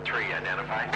code 3, identify.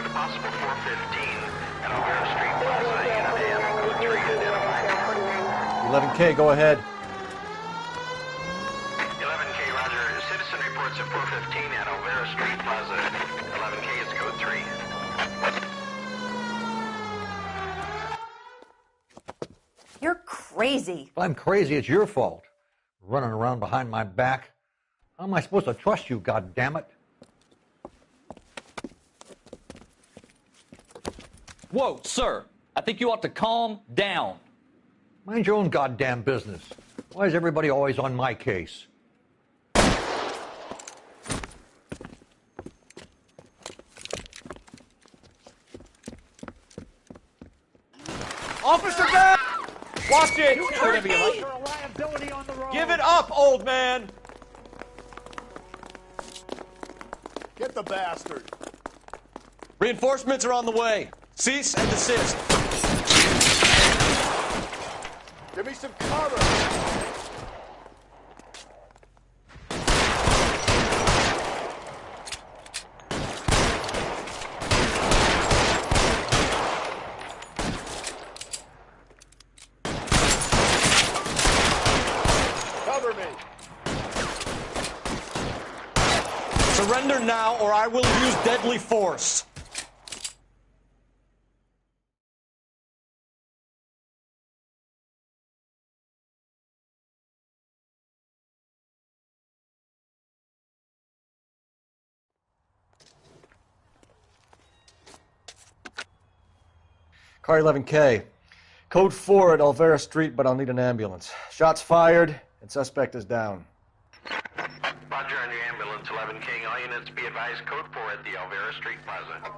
Possible 415 at Alvera Street Plaza, Unit AM, code 3, identify. 11K, go ahead. 11K, roger. Citizen reports at 415 at Alvera Street Plaza. 11K is code 3. You're crazy. If I'm crazy, it's your fault. Running around behind my back. How am I supposed to trust you, goddammit? Whoa, sir. I think you ought to calm down. Mind your own goddamn business. Why is everybody always on my case? Officer back! Watch it! Give it up, old man! Get the bastard. Reinforcements are on the way. Cease and desist. Give me some cover. Cover me. Surrender now or I will use deadly force. Car 11K. Code 4 at Alvera Street, but I'll need an ambulance. Shots fired, and suspect is down. Roger on your ambulance, 11K. All units be advised, code 4 at the Alvera Street Plaza.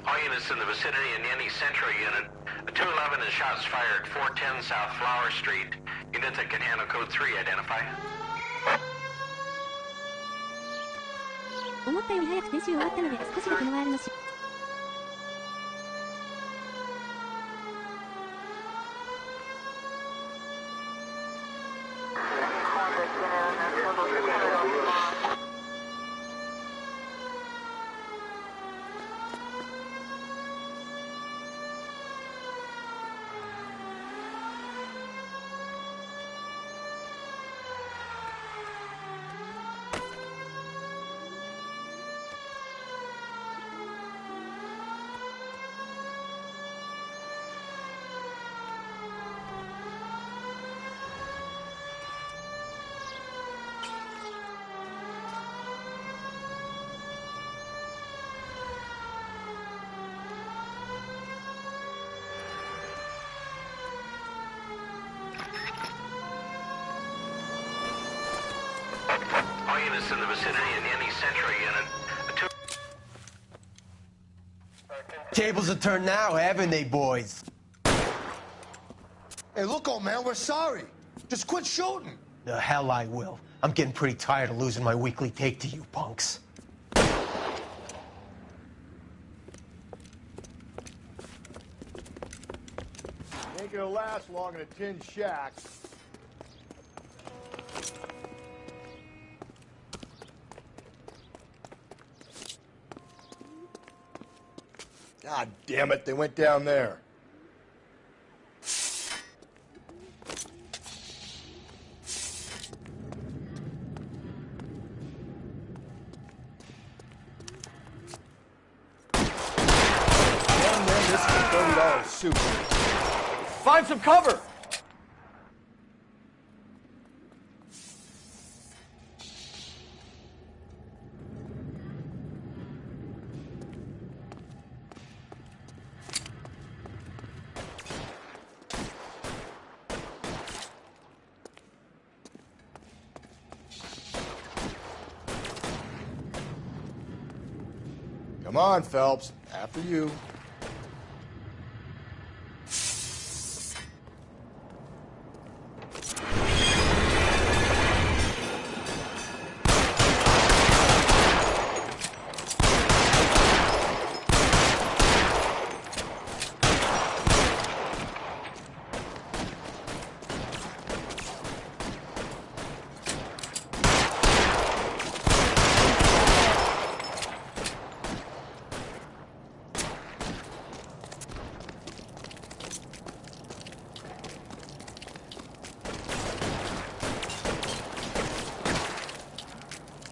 All units in the vicinity in any central unit. A 211 is shots fired, 410 South Flower Street. Units that can handle code 3, identify. 思ったより早く撤収終わったので少しだけノワールのし units in the vicinity in any Central unit. Tables have turned now, haven't they, boys? Hey, look, old man, we're sorry. Just quit shooting. The hell I will. I'm getting pretty tired of losing my weekly take to you punks. Ain't gonna last long in a tin shack. God damn it, they went down there. This is a $30 suit. Find some cover! Come on, Phelps. After you.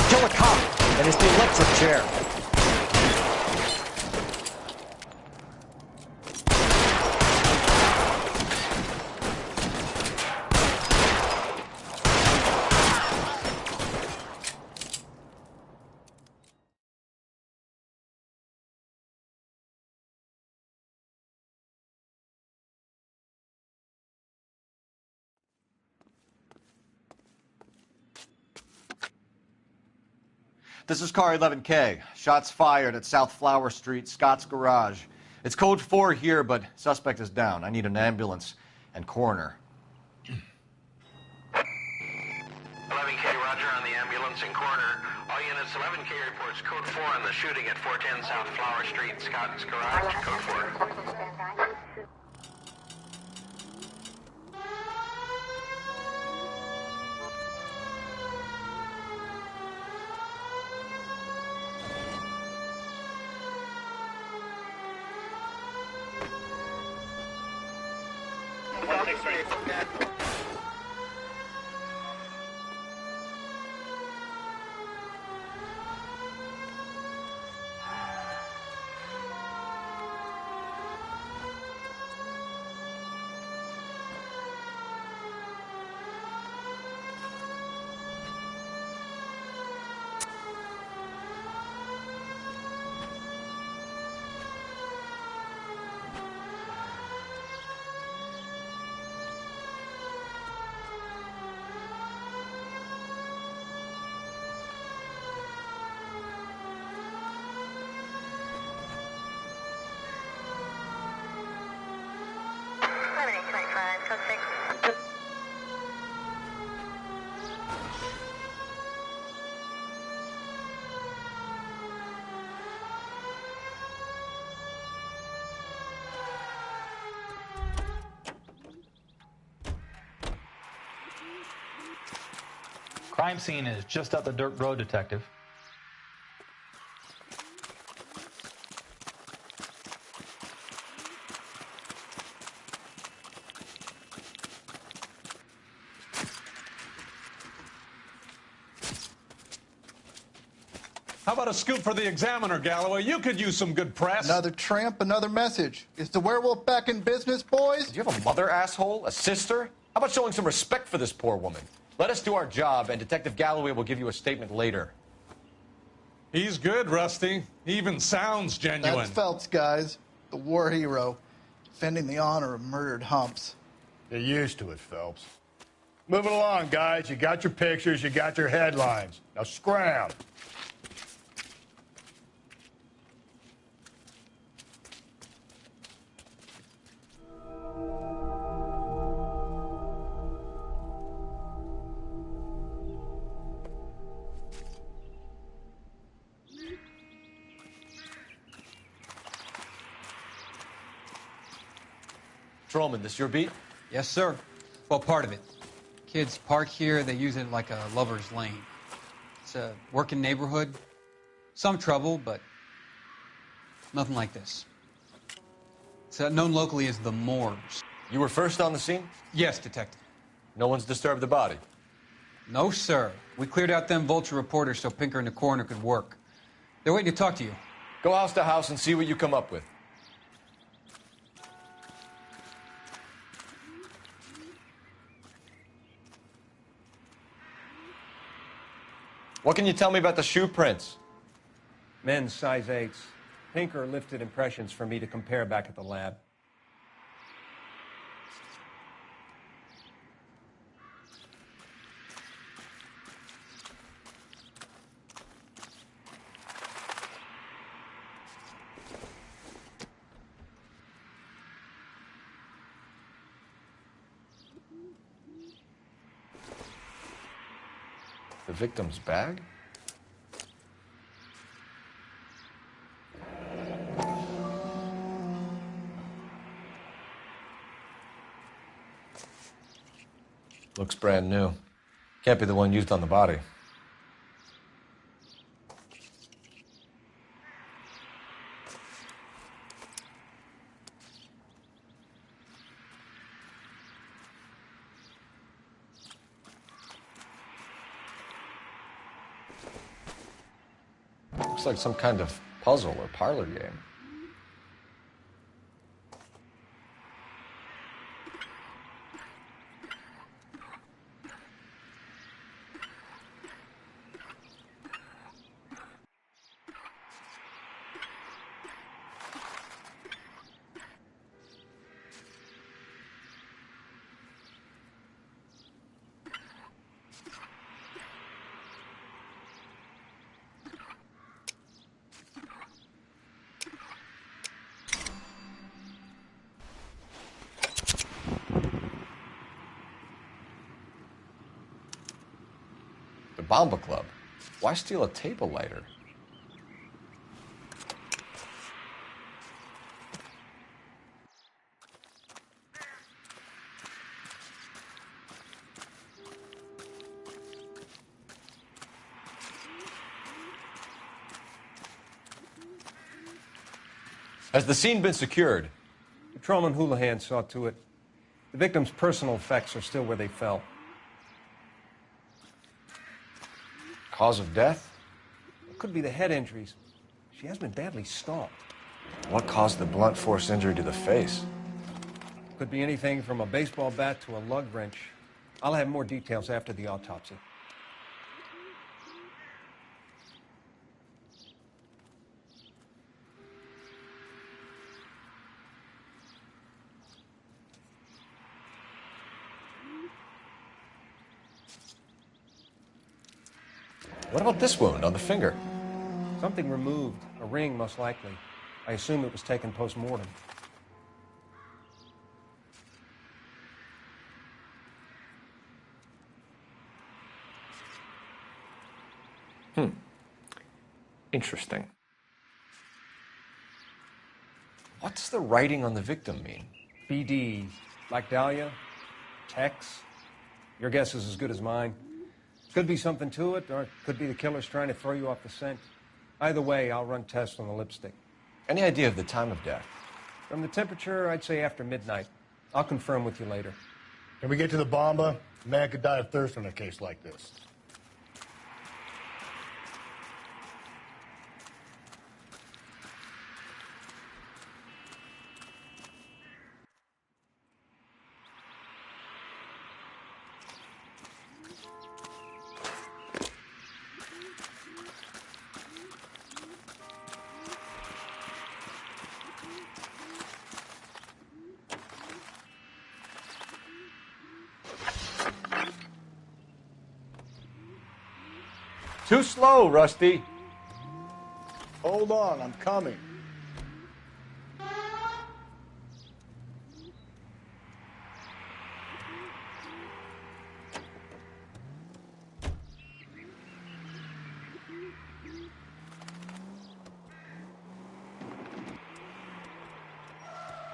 Kill a cop, and it's the electric chair. This is car 11K. Shots fired at South Flower Street, Scott's Garage. It's code 4 here, but suspect is down. I need an ambulance and coroner. 11K, roger on the ambulance and coroner. All units, 11K reports code 4 on the shooting at 410 South Flower Street, Scott's Garage, code 4. Crime scene is just up the dirt road, Detective. How about a scoop for the Examiner, Galloway? You could use some good press. Another tramp, another message. Is the werewolf back in business, boys? Do you have a mother, asshole? A sister? How about showing some respect for this poor woman? Let us do our job, and Detective Galloway will give you a statement later. He's good, Rusty. He even sounds genuine. That's Phelps, guys. The war hero. Defending the honor of murdered humps. Get used to it, Phelps. Moving along, guys. You got your pictures, you got your headlines. Now scram. Patrolman, this your beat? Yes, sir. Well, part of it. Kids park here, they use it like a lover's lane. It's a working neighborhood. Some trouble, but nothing like this. It's known locally as the Moors. You were first on the scene? Yes, Detective. No one's disturbed the body? No, sir. We cleared out them vulture reporters so Pinker and the coroner could work. They're waiting to talk to you. Go house to house and see what you come up with. What can you tell me about the shoe prints? Men's size 8s. Pinker lifted impressions for me to compare back at the lab. The victim's bag? Looks brand new. Can't be the one used on the body. Looks like some kind of puzzle or parlor game. Bomba Club. Why steal a table lighter? Has the scene been secured? Patrolman Houlihan saw to it. The victim's personal effects are still where they fell. Cause of death? It could be the head injuries. She has been badly stalked. What caused the blunt force injury to the face? Could be anything from a baseball bat to a lug wrench. I'll have more details after the autopsy. What about this wound on the finger? Something removed. A ring, most likely. I assume it was taken post-mortem. Interesting. What's the writing on the victim mean? BD. Like Dahlia? Tex? Your guess is as good as mine. Could be something to it, or it could be the killer's trying to throw you off the scent. Either way, I'll run tests on the lipstick. Any idea of the time of death? From the temperature, I'd say after midnight. I'll confirm with you later. Can we get to the bomba? A man could die of thirst in a case like this. Too slow, Rusty. Hold on, I'm coming.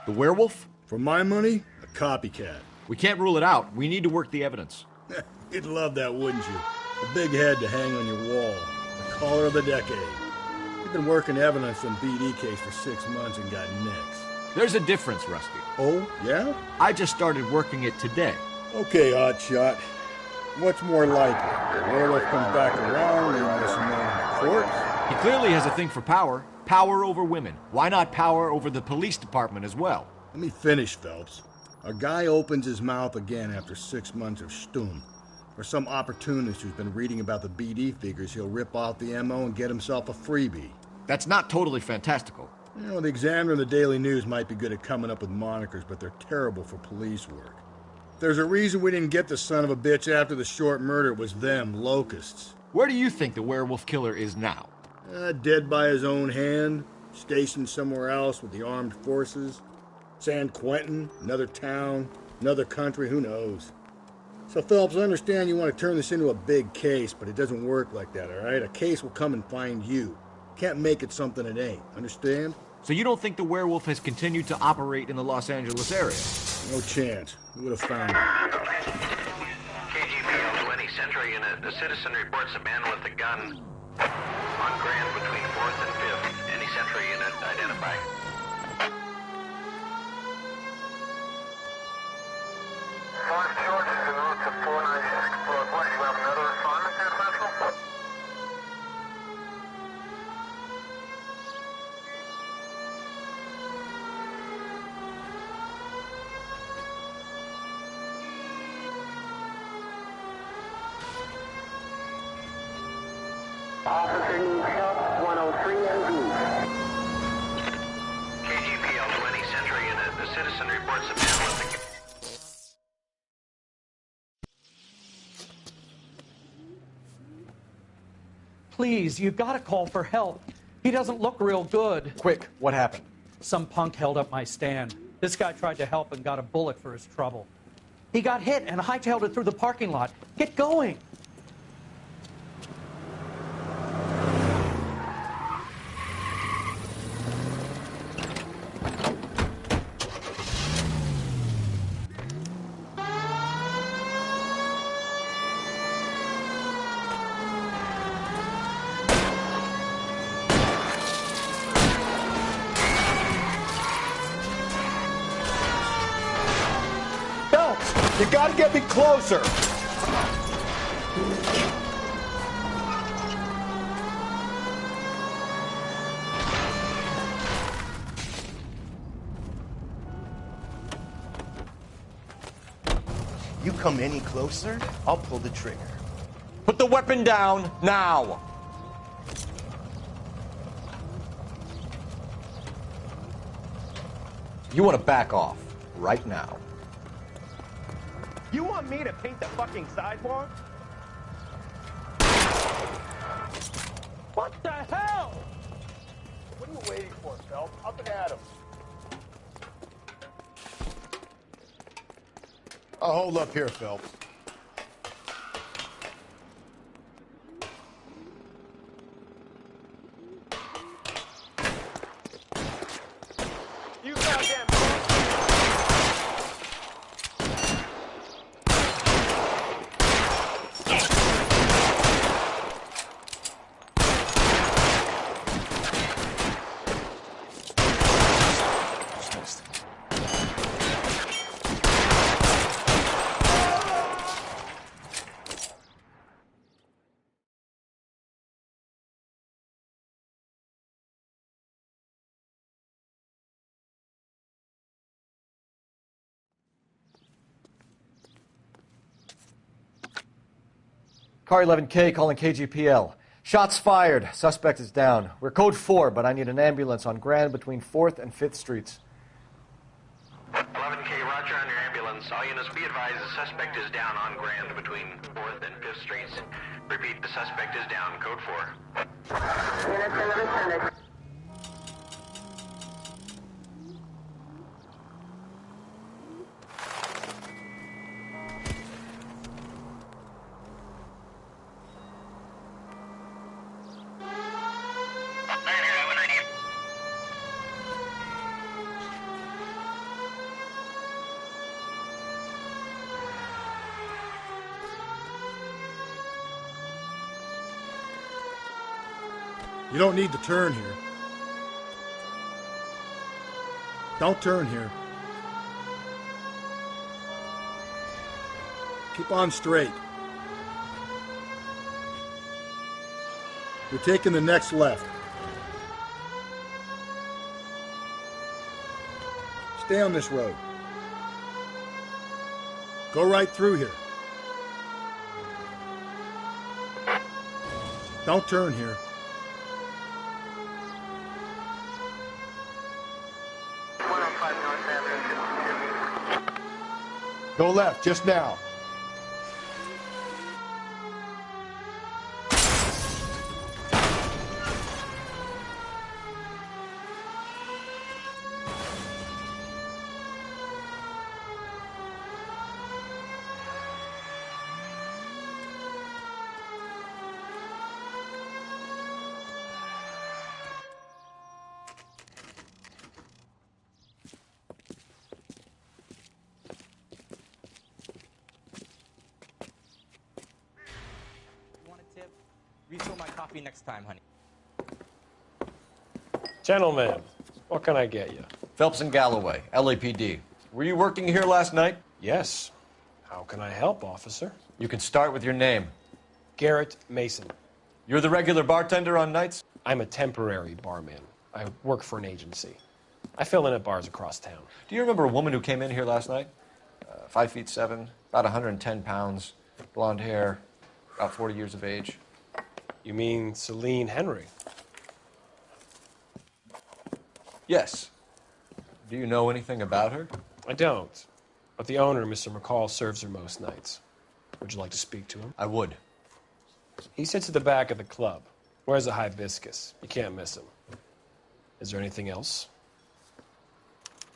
The werewolf? For my money, a copycat. We can't rule it out. We need to work the evidence. You'd love that, wouldn't you? A big head to hang on your wall. The caller of the decade. You've been working evidence on BD case for 6 months and got nicks. There's a difference, Rusty. Oh, yeah? I just started working it today. Okay, Oddshot. What's more likely? The werewolf comes back around, leaving us a corpse? He clearly has a thing for power. Power over women. Why not power over the police department as well? Let me finish, Phelps. A guy opens his mouth again after 6 months of stum. For some opportunist who's been reading about the BD figures, he'll rip off the MO and get himself a freebie. That's not totally fantastical. You know, the Examiner and the Daily News might be good at coming up with monikers, but they're terrible for police work. There's a reason we didn't get the son of a bitch after the short murder. It was them, locusts. Where do you think the werewolf killer is now? Dead by his own hand, stationed somewhere else with the armed forces. San Quentin, another town, another country, who knows? So, Phelps, I understand you want to turn this into a big case, but it doesn't work like that, all right? A case will come and find you. Can't make it something it ain't, understand? So you don't think the werewolf has continued to operate in the Los Angeles area? No chance. We would have found it. KGPL 20 Century Unit. The citizen reports a man with a gun on Grand between 4th and 5th. Any Century Unit identify. George, en route to 496 Broadway. You have another assignment there, Central? Officer needs help, 103 MD. KGPL 20 Century Unit. The citizen reports a man with a... Please, you gotta call for help. He doesn't look real good. Quick, what happened? Some punk held up my stand. This guy tried to help and got a bullet for his trouble. He got hit and hightailed it through the parking lot. Get going. You gotta get me closer! You come any closer, I'll pull the trigger. Put the weapon down, now! You want to back off, right now. You want me to paint the fucking sidewalk? What the hell? What are you waiting for, Phelps? Up and at him. I'll hold up here, Phelps. You goddamn... Car 11K calling KGPL. Shots fired. Suspect is down. We're code 4, but I need an ambulance on Grand between 4th and 5th Streets. 11K, roger on your ambulance. ambulance. All units be advised the suspect is down on Grand between 4th and 5th Streets. Repeat, the suspect is down. Code 4. Units in the vicinity. You don't need to turn here. Don't turn here. Keep on straight. You're taking the next left. Stay on this road. Go right through here. Don't turn here. Go left, just now. Refill my coffee next time, honey. Gentlemen, what can I get you? Phelps and Galloway, LAPD. Were you working here last night? Yes. How can I help, officer? You can start with your name. Garrett Mason. You're the regular bartender on nights? I'm a temporary barman. I work for an agency. I fill in at bars across town. Do you remember a woman who came in here last night? 5'7", about 110 pounds, blonde hair, about 40 years of age. You mean Celine Henry? Yes. Do you know anything about her? I don't. But the owner, Mr. McCall, serves her most nights. Would you like to speak to him? I would. He sits at the back of the club. Wears a hibiscus. You can't miss him. Is there anything else?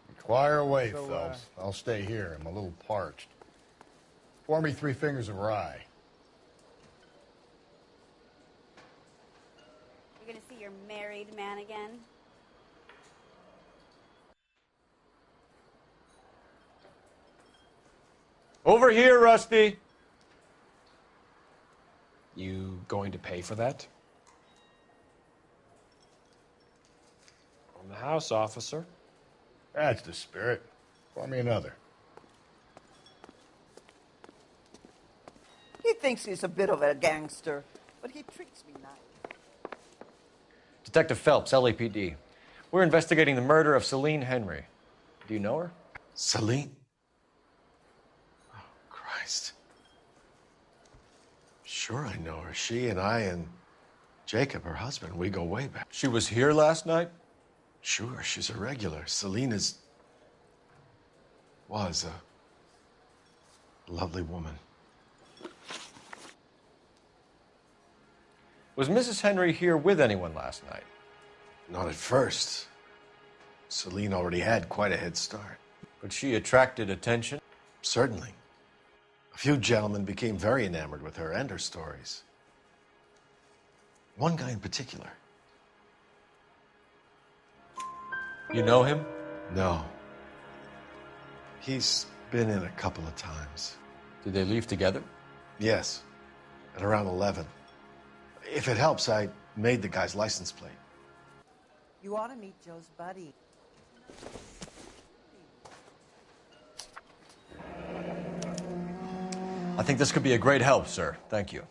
Inquire away, Phelps. I'll stay here. I'm a little parched. Pour me 3 fingers of rye. You're gonna see your married man again? Over here, Rusty. You going to pay for that? On the house, officer. That's the spirit. Pour me another. He thinks he's a bit of a gangster, but he treats me nice. Detective Phelps, LAPD. We're investigating the murder of Celine Henry. Do you know her? Celine? Oh, Christ. Sure I know her. She and I and Jacob, her husband, we go way back. She was here last night? Sure, she's a regular. Celine was a lovely woman. Was Mrs. Henry here with anyone last night? Not at first. Celine already had quite a head start. But she attracted attention? Certainly. A few gentlemen became very enamored with her and her stories. One guy in particular. You know him? No. He's been in a couple of times. Did they leave together? Yes. At around 11. If it helps, I made the guy's license plate. You ought to meet Joe's buddy. I think this could be a great help, sir. Thank you.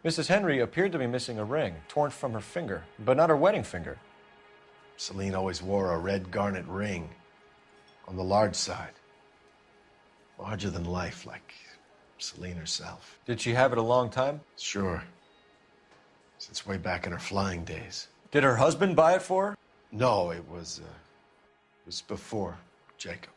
Mrs. Henry appeared to be missing a ring, torn from her finger, but not her wedding finger. Celine always wore a red garnet ring on the large side. Larger than life, like Celine herself. Did she have it a long time? Sure. It's way back in her flying days. Did her husband buy it for her? No, it was before Jacob.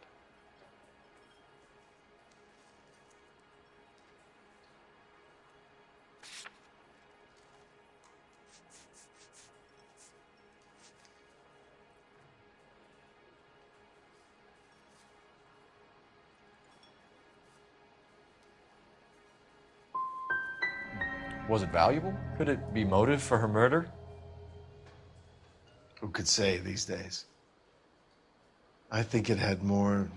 Was it valuable? Could it be motive for her murder? Who could say these days? I think it had more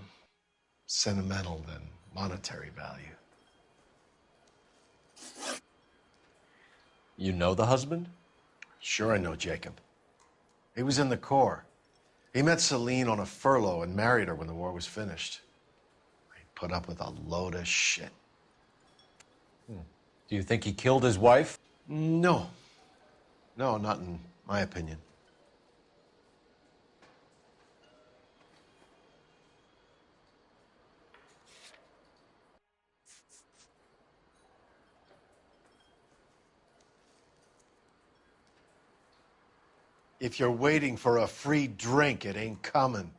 sentimental than monetary value. You know the husband? Sure, I know Jacob. He was in the Corps. He met Celine on a furlough and married her when the war was finished. He put up with a load of shit. Do you think he killed his wife? No. No, not in my opinion. If you're waiting for a free drink, it ain't coming.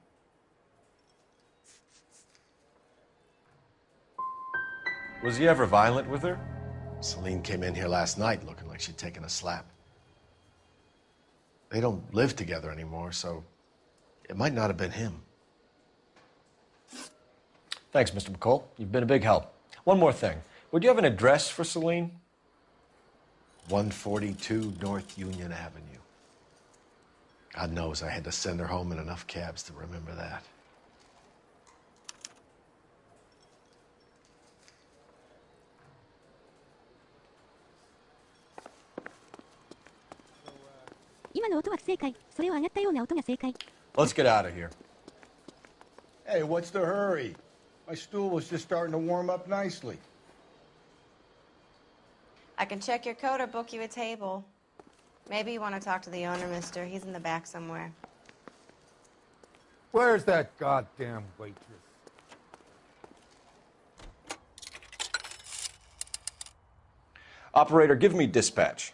Was he ever violent with her? Celine came in here last night looking like she'd taken a slap. They don't live together anymore, so it might not have been him. Thanks, Mr. McCall. You've been a big help. One more thing. Would you have an address for Celine? 142 North Union Avenue. God knows I had to send her home in enough cabs to remember that. Let's get out of here. Hey, what's the hurry? My stool was just starting to warm up nicely. I can check your coat or book you a table. Maybe you want to talk to the owner, mister. He's in the back somewhere. Where's that goddamn waitress? Operator, give me dispatch.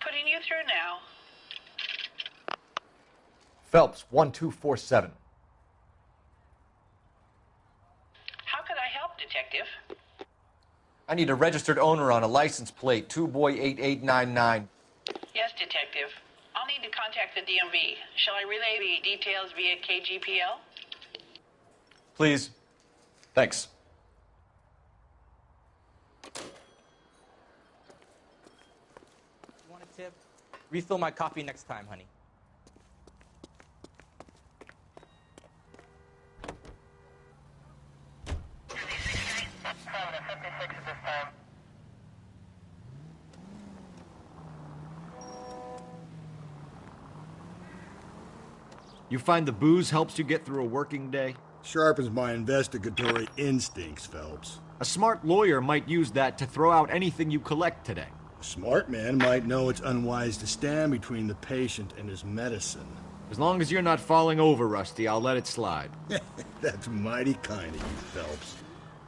Putting you through now. Phelps, 1247. How could I help, Detective? I need a registered owner on a license plate, 2boy8899. Yes, Detective. I'll need to contact the DMV. Shall I relay the details via KGPL? Please. Thanks. Want a tip? Refill my coffee next time, honey. You find the booze helps you get through a working day? Sharpens my investigatory instincts, Phelps. A smart lawyer might use that to throw out anything you collect today. A smart man might know it's unwise to stand between the patient and his medicine. As long as you're not falling over, Rusty, I'll let it slide. That's mighty kind of you, Phelps.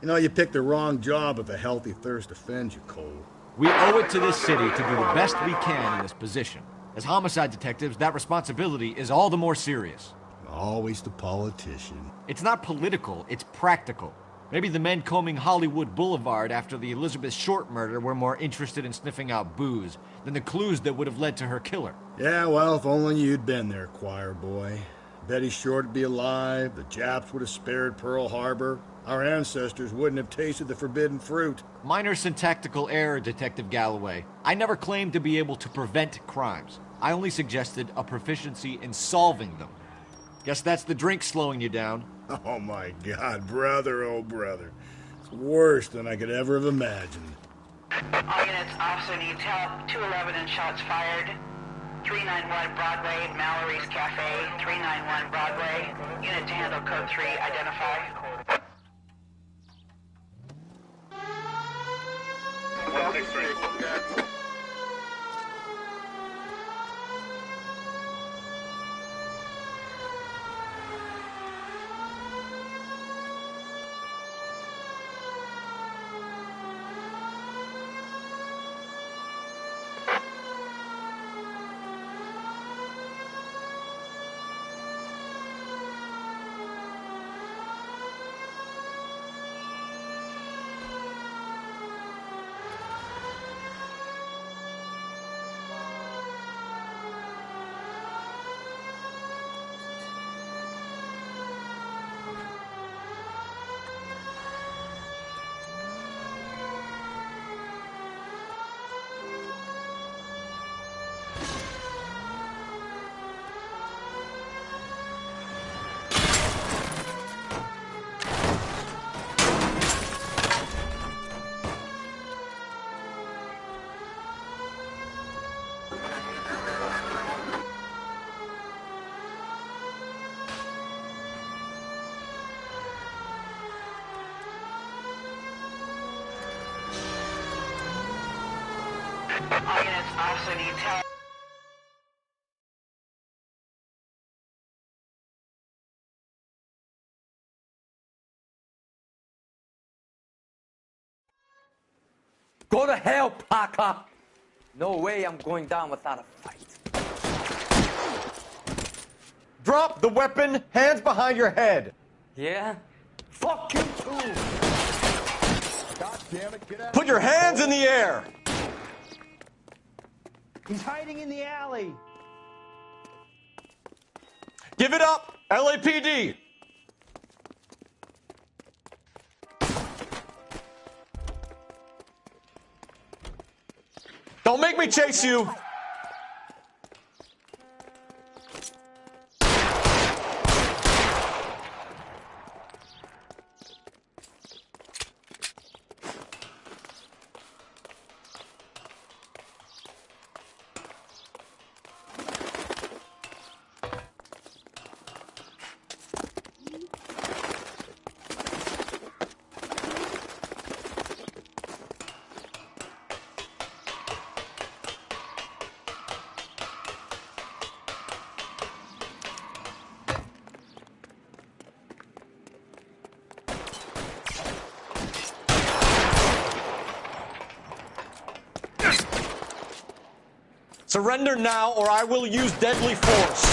You know, you picked the wrong job if a healthy thirst offends you, Cole. We owe it to this city to do the best we can in this position. As homicide detectives, that responsibility is all the more serious. Always the politician. It's not political, it's practical. Maybe the men combing Hollywood Boulevard after the Elizabeth Short murder were more interested in sniffing out booze than the clues that would have led to her killer. Yeah, well, if only you'd been there, choir boy. Betty Short would be alive, the Japs would have spared Pearl Harbor, our ancestors wouldn't have tasted the forbidden fruit. Minor syntactical error, Detective Galloway. I never claimed to be able to prevent crimes. I only suggested a proficiency in solving them. Guess that's the drink slowing you down. Oh my God, brother, oh brother. It's worse than I could ever have imagined. All units, officer needs help. 211 and shots fired. 391 Broadway, Mallory's Cafe. 391 Broadway. Unit to handle code 3, identify. 163. All units, officer detail. Go to hell, Parker! No way I'm going down without a fight. Drop the weapon, hands behind your head. Yeah? Fuck you too! God damn it, get out. Put your hands in the air! He's hiding in the alley. Give it up, LAPD! Don't make me chase you! Surrender now, or I will use deadly force.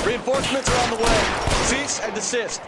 Reinforcements are on the way. Cease and desist.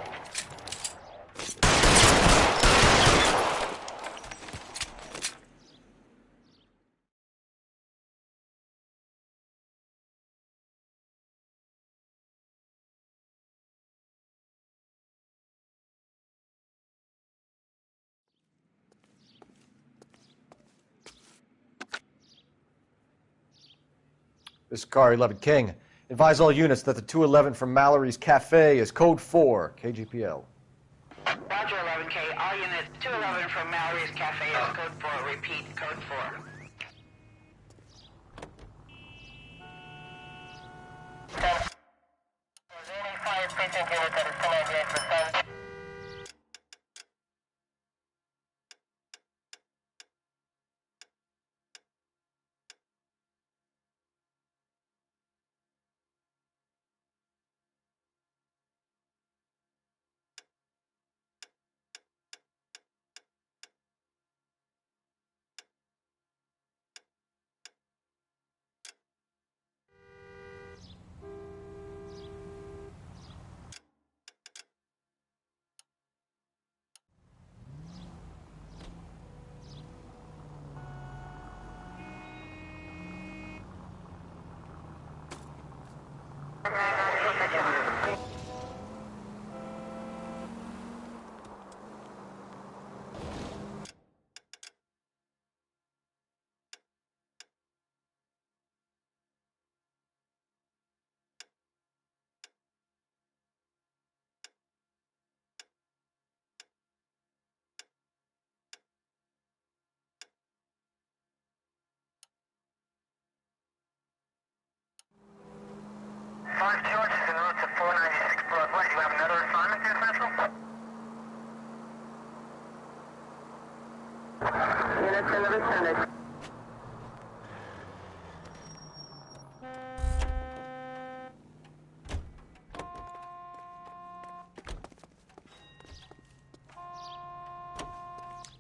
This is Car 11 King. Advise all units that the 211 from Mallory's Cafe is code 4, KGPL. Roger, 11K. All units, 211 from Mallory's Cafe is code 4. Repeat, code 4.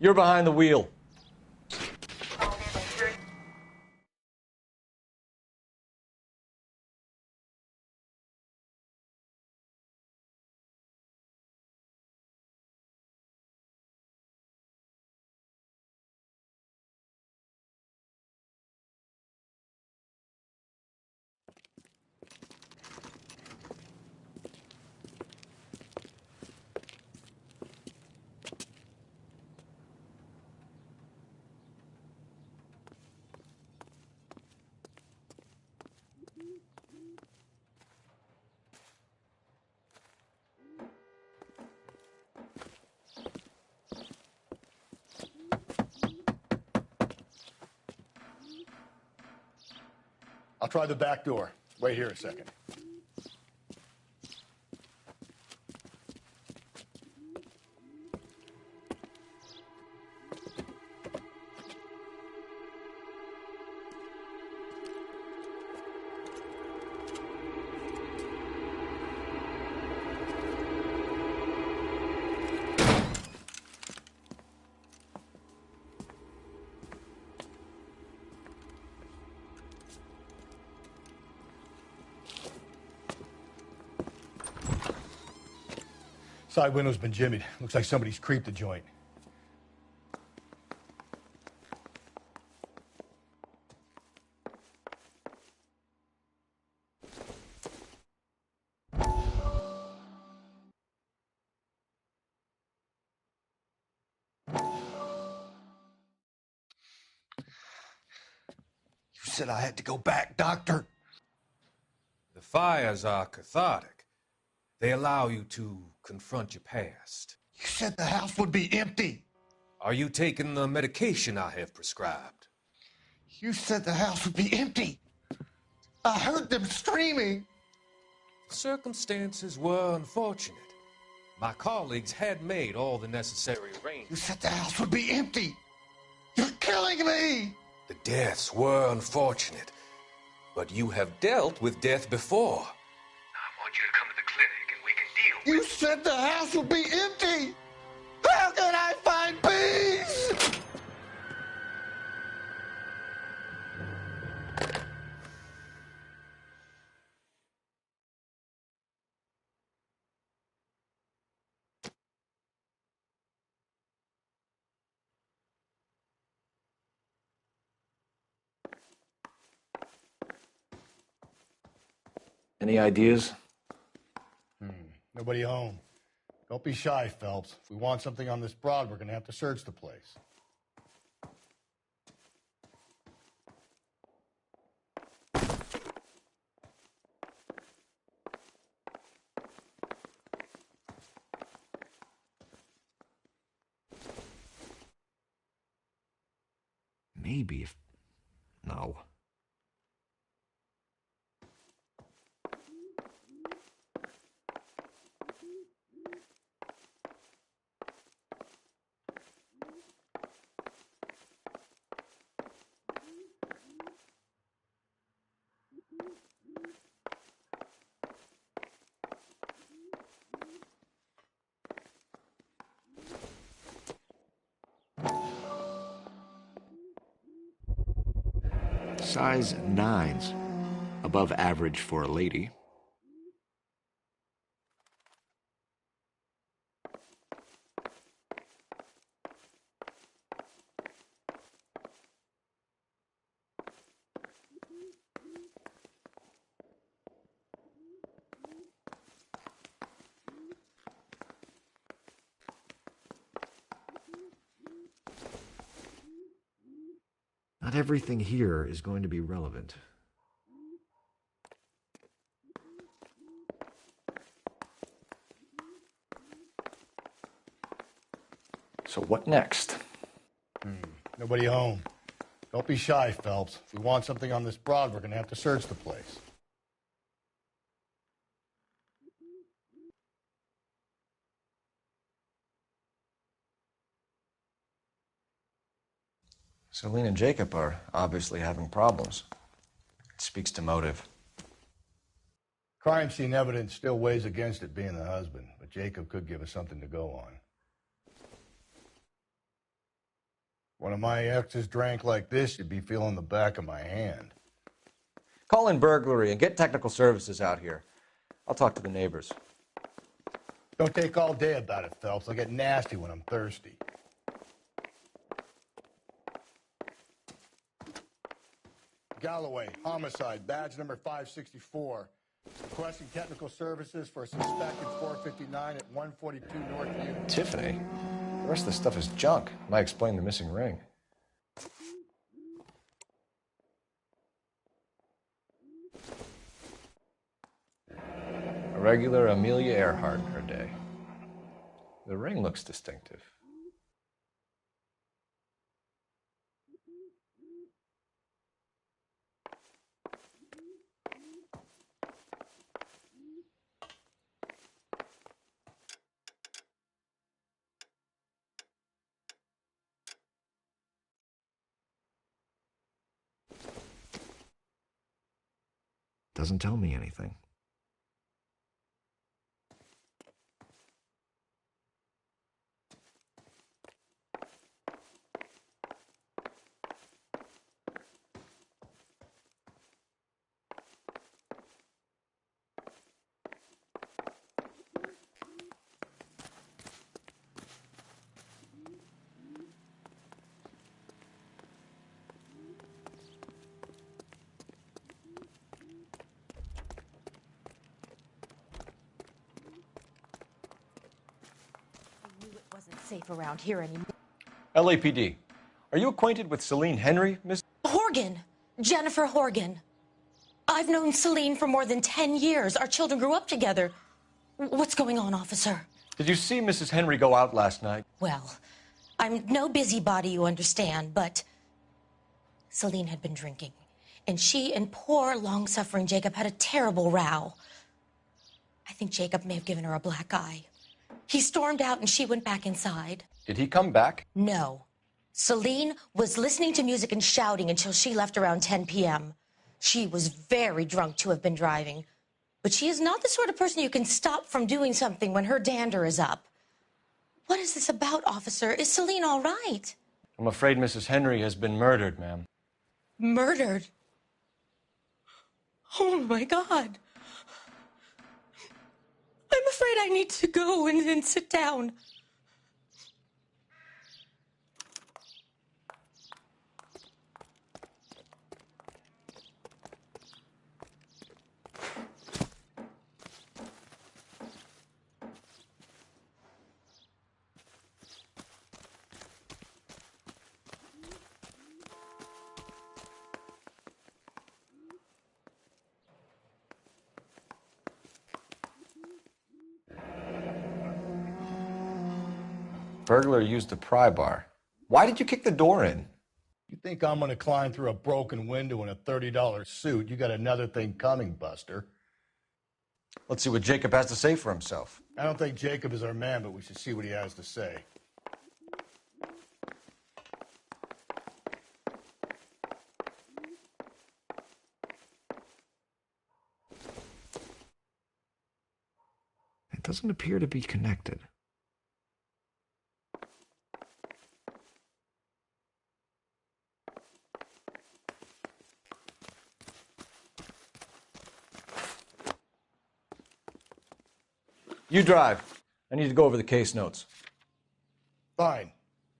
You're behind the wheel. I'll try the back door. Wait here a second. Side window's been jimmied. Looks like somebody's creeped the joint. You said I had to go back, Doctor. The fires are cathartic. They allow you to confront your past. You said the house would be empty. Are you taking the medication I have prescribed? You said the house would be empty. I heard them screaming. Circumstances were unfortunate. My colleagues had made all the necessary arrangements. You said the house would be empty. You're killing me. The deaths were unfortunate, but you have dealt with death before. I want you to come to the clinic and we can deal with You said the house would be empty. How can I find peace? Any ideas? Nobody home. Don't be shy, Phelps. If we want something on this broad, we're going to have to search the place. Maybe if... No. Size 9s. Above average for a lady. Not everything here is going to be relevant. So what next? Nobody home. Don't be shy, Phelps. If we want something on this broad, we're going to have to search the place. Celine and Jacob are obviously having problems. It speaks to motive. Crime scene evidence still weighs against it being the husband, but Jacob could give us something to go on. One of my exes drank like this, you'd be feeling the back of my hand. Call in burglary and get technical services out here. I'll talk to the neighbors. Don't take all day about it, Phelps. I'll get nasty when I'm thirsty. Galloway, homicide, badge number 564. Requesting technical services for a suspected 459 at 142 Northview. Tiffany? The rest of the stuff is junk. Might explain the missing ring. A regular Amelia Earhart in her day. The ring looks distinctive. doesn't tell me anything. Safe around here anymore. LAPD. Are you acquainted with Celine Henry, Miss? Horgan. Jennifer Horgan. I've known Celine for more than 10 years. Our children grew up together. What's going on, officer? Did you see Mrs. Henry go out last night? Well, I'm no busybody, you understand, but Celine had been drinking, and she and poor, long-suffering Jacob had a terrible row. I think Jacob may have given her a black eye. He stormed out and she went back inside. Did he come back? No. Celine was listening to music and shouting until she left around 10 p.m. She was very drunk to have been driving. But she is not the sort of person you can stop from doing something when her dander is up. What is this about, officer? Is Celine all right? I'm afraid Mrs. Henry has been murdered, ma'am. Murdered? Oh, my God. I'm afraid I need to go and sit down. Burglar used a pry bar. Why did you kick the door in? You think I'm gonna climb through a broken window in a $30 suit? You got another thing coming, Buster. Let's see what Jacob has to say for himself. I don't think Jacob is our man, but we should see what he has to say. It doesn't appear to be connected. You drive. I need to go over the case notes. Fine.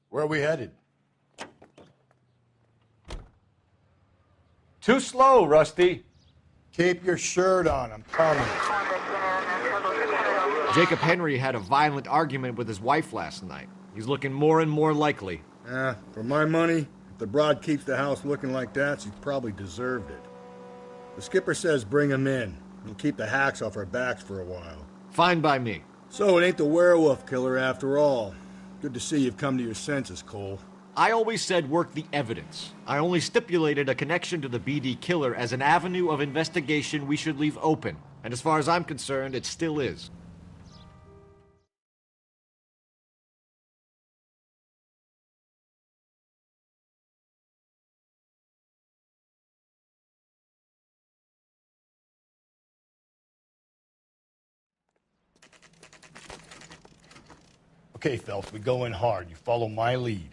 Where are we headed? Too slow, Rusty. Keep your shirt on. I'm coming. Jacob Henry had a violent argument with his wife last night. He's looking more and more likely. For my money, if the broad keeps the house looking like that, she's probably deserved it. The skipper says bring him in. We'll keep the hacks off our backs for a while. Fine by me. So it ain't the werewolf killer after all. Good to see you've come to your senses, Cole. I always said work the evidence. I only stipulated a connection to the BD killer as an avenue of investigation we should leave open. And as far as I'm concerned, it still is. Okay, Phelps, we go in hard. You follow my lead.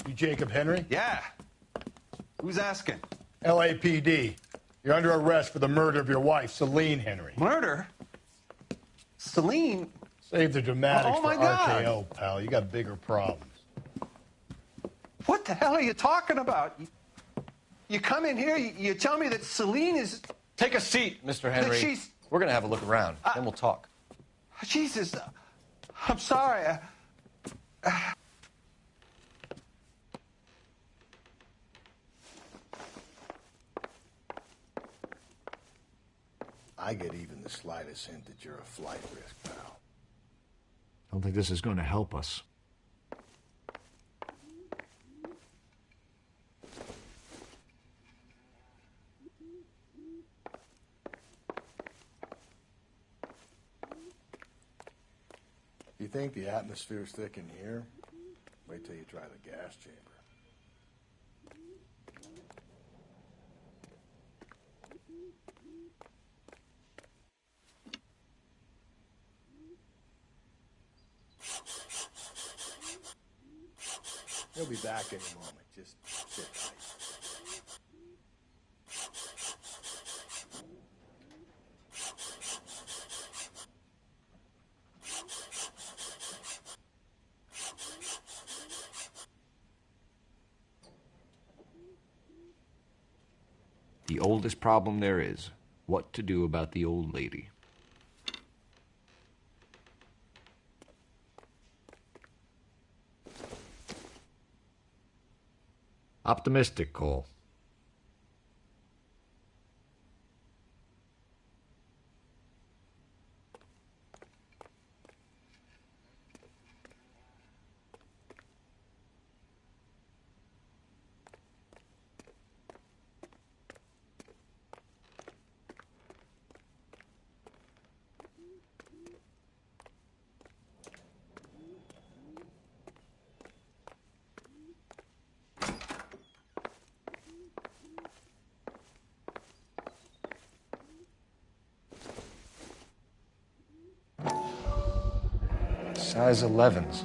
You Jacob Henry? Yeah. Who's asking? LAPD. You're under arrest for the murder of your wife, Celine Henry. Murder? Celine? Save the dramatics Oh, my for God. RKO, pal. You got bigger problems. What the hell are you talking about? You come in here, you tell me that Celine is... Take a seat, Mr. Henry. she's- We're going to have a look around, then we'll talk. Jesus, I'm sorry. I get even the slightest hint that you're a flight risk, pal. I don't think this is going to help us. think the atmosphere's thick in here? Wait till you try the gas chamber. He'll be back any moment. Just sit tight. The oldest problem there is, what to do about the old lady. Optimistic, Cole. Size 11s.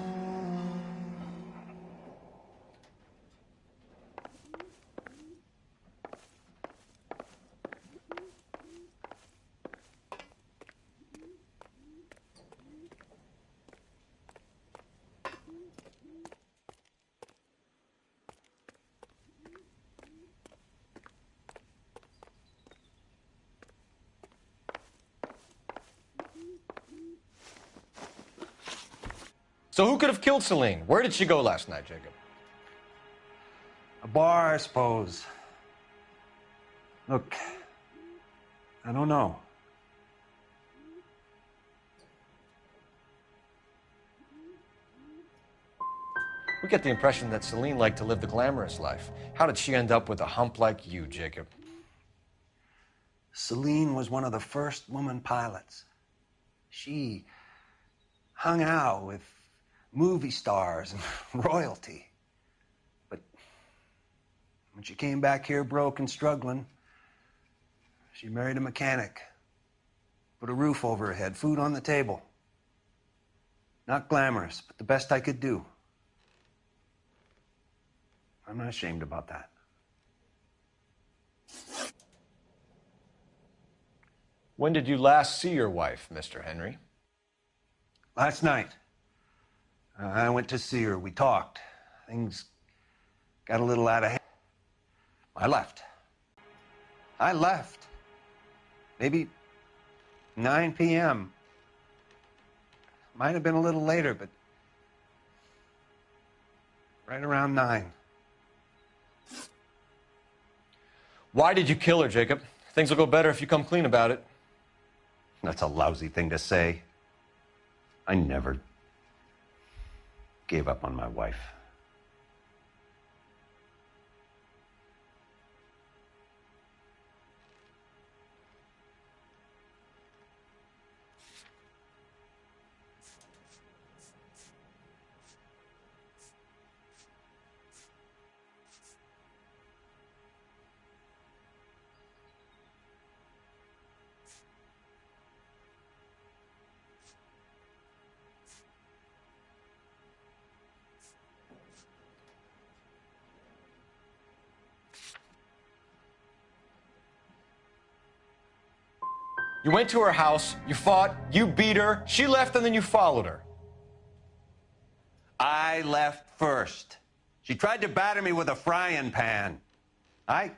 So who could have killed Celine? Where did she go last night, Jacob? A bar, I suppose. Look, I don't know. We get the impression that Celine liked to live the glamorous life. How did she end up with a hump like you, Jacob? Celine was one of the first woman pilots. She hung out with movie stars and royalty. But when she came back here broke and struggling, she married a mechanic. Put a roof over her head, food on the table. Not glamorous, but the best I could do. I'm not ashamed about that. When did you last see your wife, Mr. Henry? Last night. I went to see her. We talked. Things got a little out of hand. I left. Maybe 9 p.m. Might have been a little later, but right around 9. Why did you kill her, Jacob? Things will go better if you come clean about it. That's a lousy thing to say. I never gave up on my wife. You went to her house, you fought, you beat her, she left, and then you followed her. I left first. She tried to batter me with a frying pan. I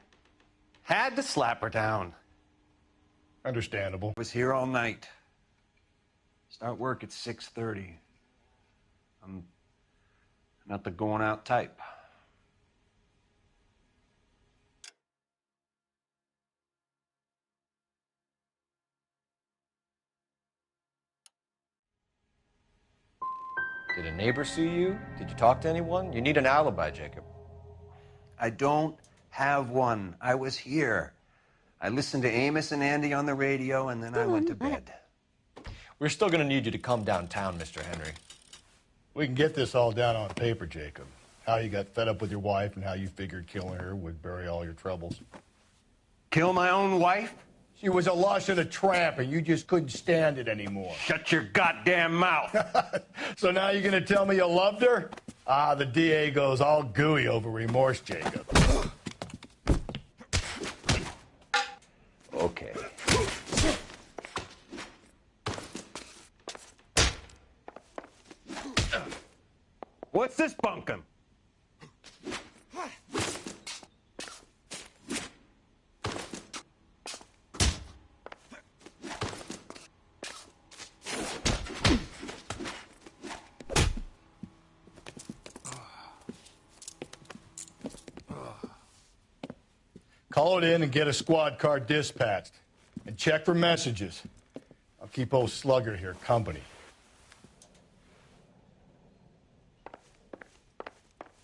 had to slap her down. Understandable. I was here all night. Start work at 6:30. I'm not the going out type. Did a neighbor see you? Did you talk to anyone? You need an alibi, Jacob. I don't have one. I was here. I listened to Amos and Andy on the radio, and then I went to bed. We're still going to need you to come downtown, Mr. Henry. We can get this all down on paper, Jacob. How you got fed up with your wife and how you figured killing her would bury all your troubles. Kill my own wife? She was a lush and a tramp, and you just couldn't stand it anymore. Shut your goddamn mouth. So now you're going to tell me you loved her? Ah, the DA goes all gooey over remorse, Jacob. Okay. What's this bunkum? Call it in and get a squad car dispatched. And check for messages. I'll keep old Slugger here company.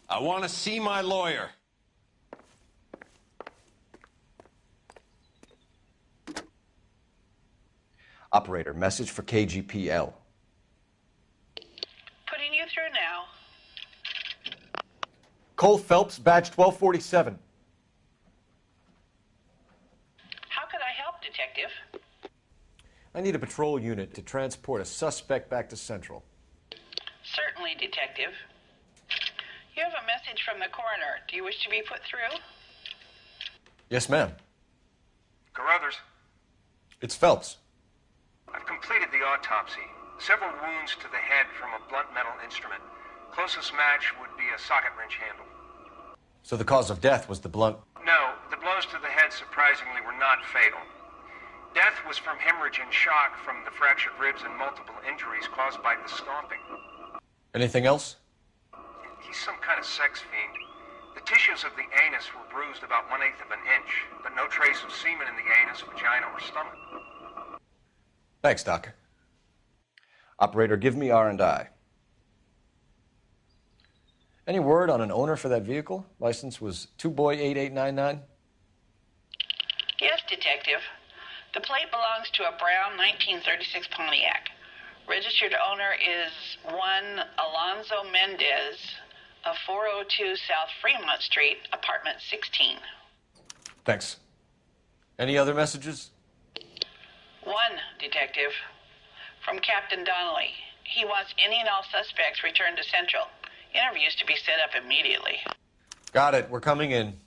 I want to see my lawyer. Operator, message for KGPL. Putting you through now. Cole Phelps, badge 1247. How could I help, Detective? I need a patrol unit to transport a suspect back to Central. Certainly, Detective. You have a message from the coroner. Do you wish to be put through? Yes, ma'am. Carruthers, It's Phelps. I've completed the autopsy. Several wounds to the head from a blunt metal instrument. Closest match would be a socket wrench handle. So the cause of death was the blunt. No, the blows to the head surprisingly were not fatal. Death was from hemorrhage and shock from the fractured ribs and multiple injuries caused by the stomping. Anything else? He's some kind of sex fiend. The tissues of the anus were bruised about 1/8 of an inch, but no trace of semen in the anus, vagina, or stomach. Thanks, Doc. Operator, give me R&I. Any word on an owner for that vehicle? License was 2boy8899. Yes, Detective. The plate belongs to a brown 1936 Pontiac. Registered owner is one Alonzo Mendez of 402 South Fremont Street, apartment 16. Thanks. Any other messages? One, Detective. From Captain Donnelly. He wants any and all suspects returned to Central. Interviews to be set up immediately. Got it. We're coming in.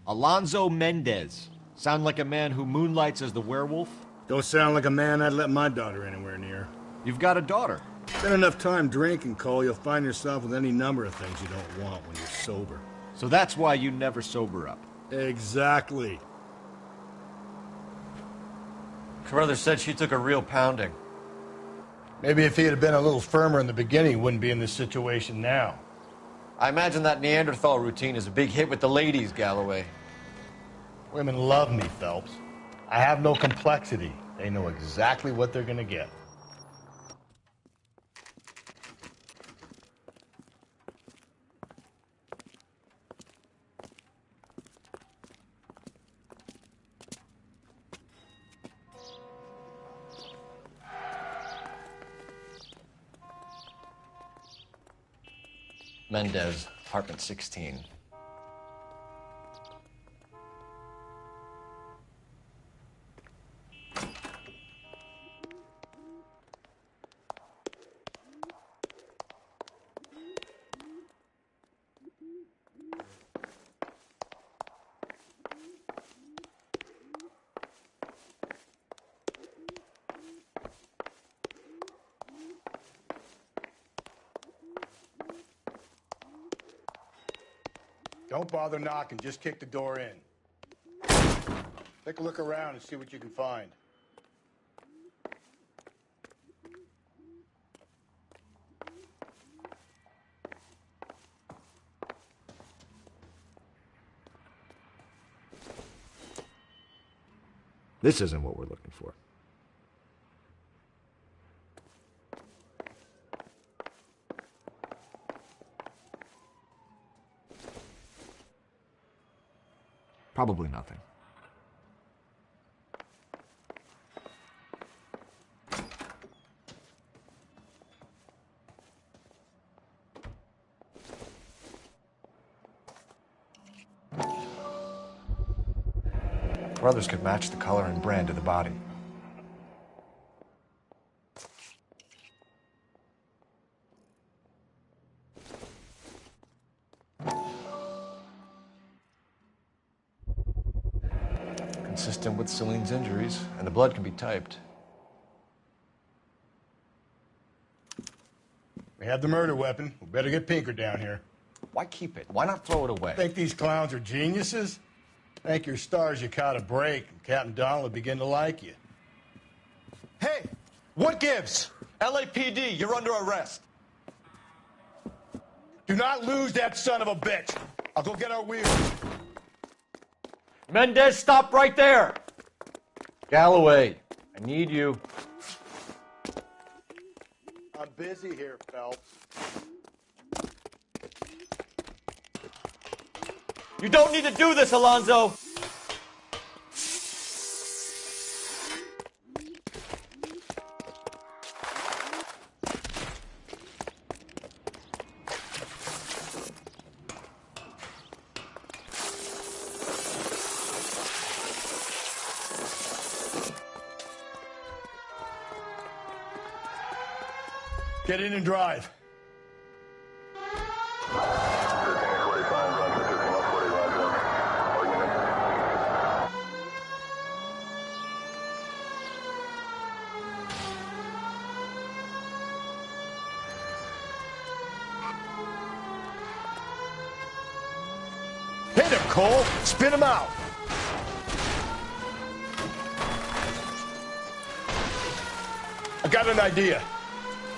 Alonzo Mendez. Sound like a man who moonlights as the werewolf? Don't sound like a man I'd let my daughter anywhere near. You've got a daughter. Spend enough time drinking, Cole, you'll find yourself with any number of things you don't want when you're sober. So that's why you never sober up. Exactly. Carruthers said she took a real pounding. Maybe if he had been a little firmer in the beginning, he wouldn't be in this situation now. I imagine that Neanderthal routine is a big hit with the ladies, Galloway. Women love me, Phelps. I have no complexity. They know exactly what they're gonna get. Mendez, apartment 16. Don't bother knocking, just kick the door in. Take a look around and see what you can find. This isn't what we're looking for. Probably nothing. Brothers could match the color and brand of the body. Consistent with Celine's injuries, and the blood can be typed. We have the murder weapon. We better get Pinker down here. Why keep it? Why not throw it away? Think these clowns are geniuses? Thank your stars you caught a break, and Captain Donald will begin to like you. Hey, what gives? LAPD, you're under arrest. Do not lose that son of a bitch. I'll go get our wheels. Mendez, stop right there! Galloway, I need you. I'm busy here, Phelps. You don't need to do this, Alonzo! Get in and drive. Hit him, Cole. Spin him out. I got an idea.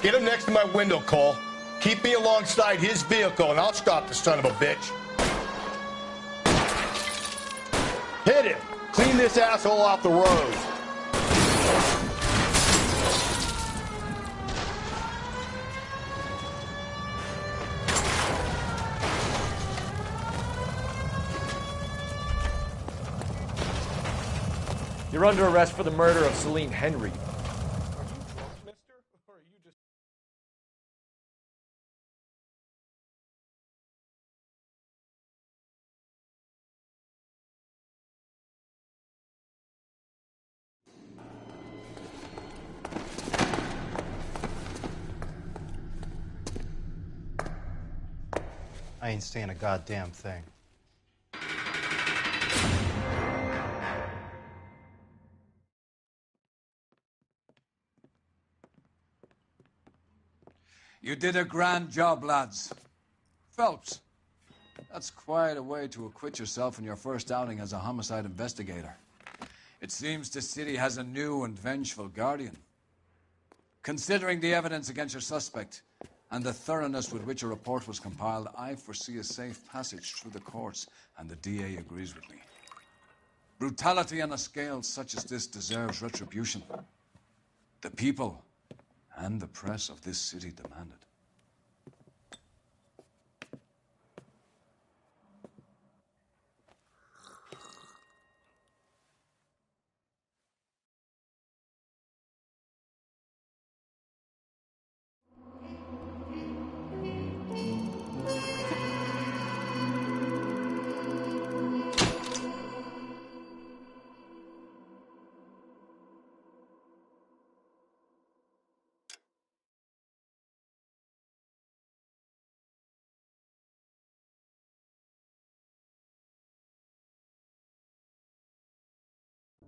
Get him next to my window, Cole. Keep me alongside his vehicle, and I'll stop the son of a bitch. Hit him. Clean this asshole off the road. You're under arrest for the murder of Celine Henry. I ain't saying a goddamn thing. You did a grand job, lads. Phelps, that's quite a way to acquit yourself in your first outing as a homicide investigator. It seems the city has a new and vengeful guardian. Considering the evidence against your suspect and the thoroughness with which a report was compiled, I foresee a safe passage through the courts, and the DA agrees with me. Brutality on a scale such as this deserves retribution. The people and the press of this city demand it.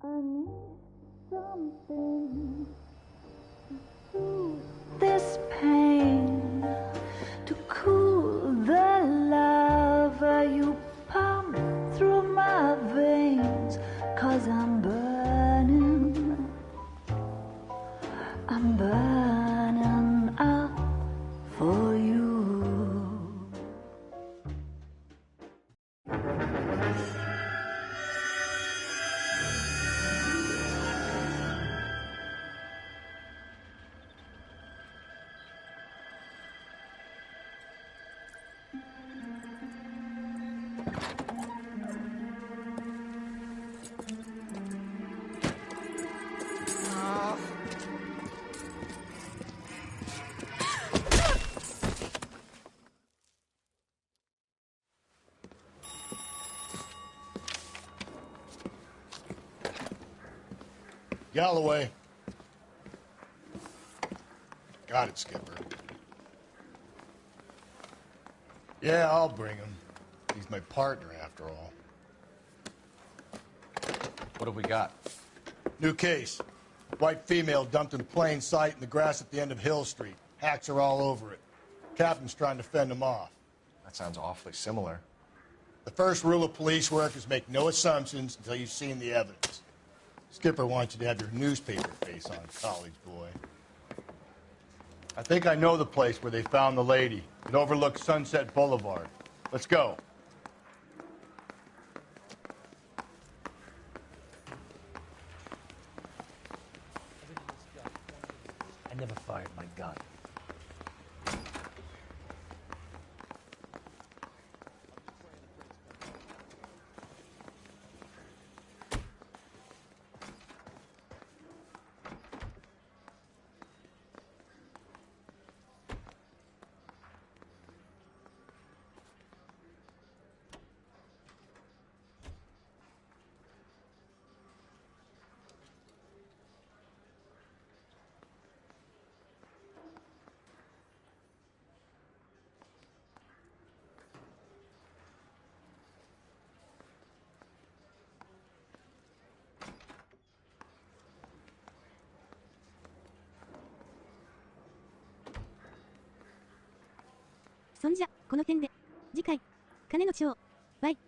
I need something to soothe this pain, to cool the lava you pump through my veins, 'cause I'm burning up for you. Galloway. Got it, Skipper. Yeah, I'll bring him. He's my partner, after all. What have we got? New case. White female dumped in plain sight in the grass at the end of Hill Street. Hacks are all over it. Captain's trying to fend them off. That sounds awfully similar. The first rule of police work is make no assumptions until you've seen the evidence. Skipper wants you to have your newspaper face on, college boy. I think I know the place where they found the lady. It overlooks Sunset Boulevard. Let's go. I never fired my gun.そんじゃ、この点で、次回、金の蝶、バイ。